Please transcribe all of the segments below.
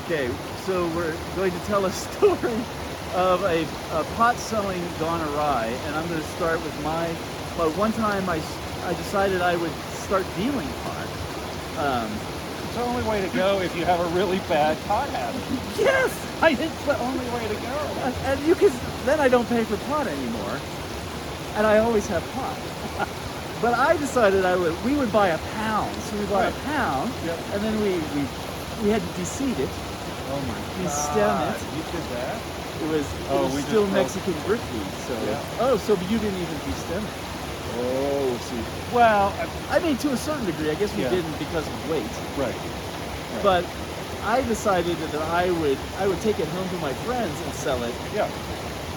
Okay, so we're going to tell a story of a pot selling gone awry, and I'm going to start with well, one time I decided I would start dealing pot. It's the only way to go if you have a really bad pot habit. Yes! It's the only way to go. And then I don't pay for pot anymore, and I always have pot. But I decided we would buy a pound. So we bought a pound, Yep. and then we had to de-seed it. Oh my You God. stem it. You did that? It was we still just Mexican brickweed, so Yeah. so you didn't even de-stem it. Oh, see. Well, I mean, to a certain degree, I guess we Yeah. didn't because of weight. right. But I decided that I would take it home to my friends and sell it Yeah.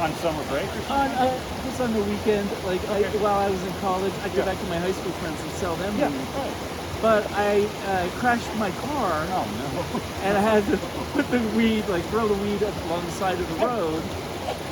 On summer break or something? just on the weekend. Like while I was in college, I'd go Yeah. back to my high school friends and sell them Yeah. weed. Right. But I crashed my car. Oh no. And I had to put the weed, throw the weed up along the side of the road,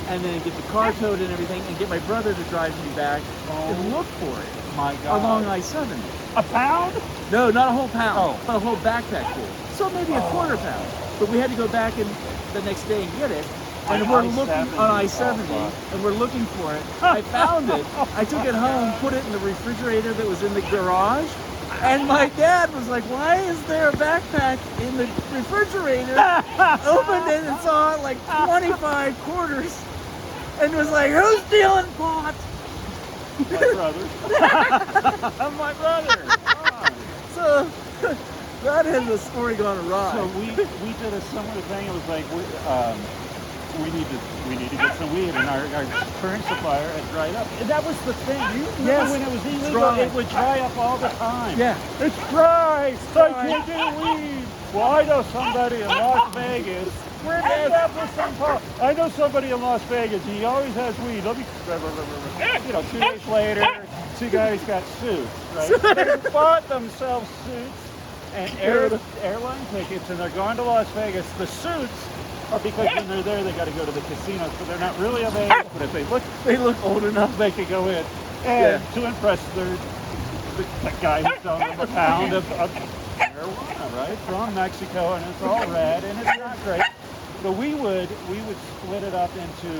and then get the car towed and everything, and get my brother to drive me back and look for it My God. along I-70. A pound? No, not a whole pound, Oh. but a whole backpack full. So maybe a quarter pound. But we had to go back the next day and get it. And On we're I-70. looking on I-70, Oh, and we're looking for it. I found it. I took it home, put it in the refrigerator that was in the garage. And my dad was like, "Why is there a backpack in the refrigerator?" Opened it and saw 25 quarters, and was like, "Who's stealing pot?" My brother. My brother. Come on. So that is a story gone awry. So we did a similar thing. It was like we need to get some weed, and our current supplier had dried up. And that was the thing. You remember Yes. when it was illegal, Dry. it would dry up all the time. Yeah. It's dry. dry. I can't get weed. Well, I know somebody in Las Vegas. We're ended up with some pot. I know somebody in Las Vegas. He always has weed. Let me. 2 days later, two guys got suits. Right? They bought themselves suits and airline tickets, and they're going to Las Vegas. The suits are because when they're there, they got to go to the casinos, but they're not really available. But if they look old enough, they could go in. And to impress the guy who's selling them a pound of marijuana, right, from Mexico, and it's all red, and it's not great. So we would split it up into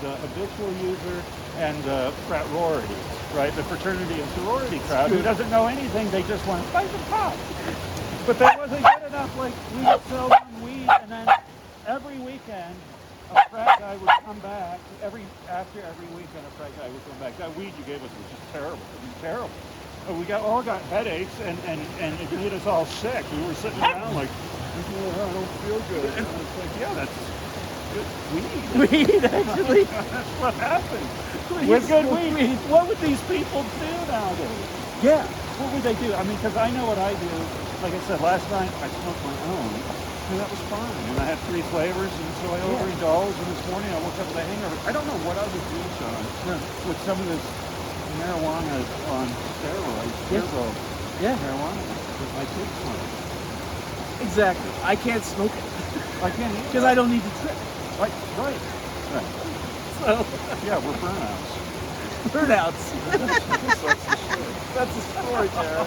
the habitual user and the fraternity, right? The fraternity and sorority crowd who doesn't know anything. They just want to buy some pot. But that wasn't good enough. We would sell them weed, and then every weekend a frat guy would come back. After every weekend a frat guy would come back. That weed you gave us was just terrible. It was terrible. And we all got headaches, and it made us all sick. We were sitting around like, I don't feel good. And it's like, yeah, that's good weed. Weed, actually. That's what happened. With good weed. What would these people do nowadays? Yeah. What would they do? I mean, because I know what I do. Like I said, last night I smoked my own, and that was fine. And I had 3 flavors, and so I overindulged. And this morning I woke up with a hangover. I don't know what I would do, Sean, with some of this marijuana on steroids, marijuana, with my kids smoke. Exactly. I can't smoke it I can't eat because I don't need to trip. Right. So Yeah, we're burnouts. burnouts. That's the story. That's the story, Jared.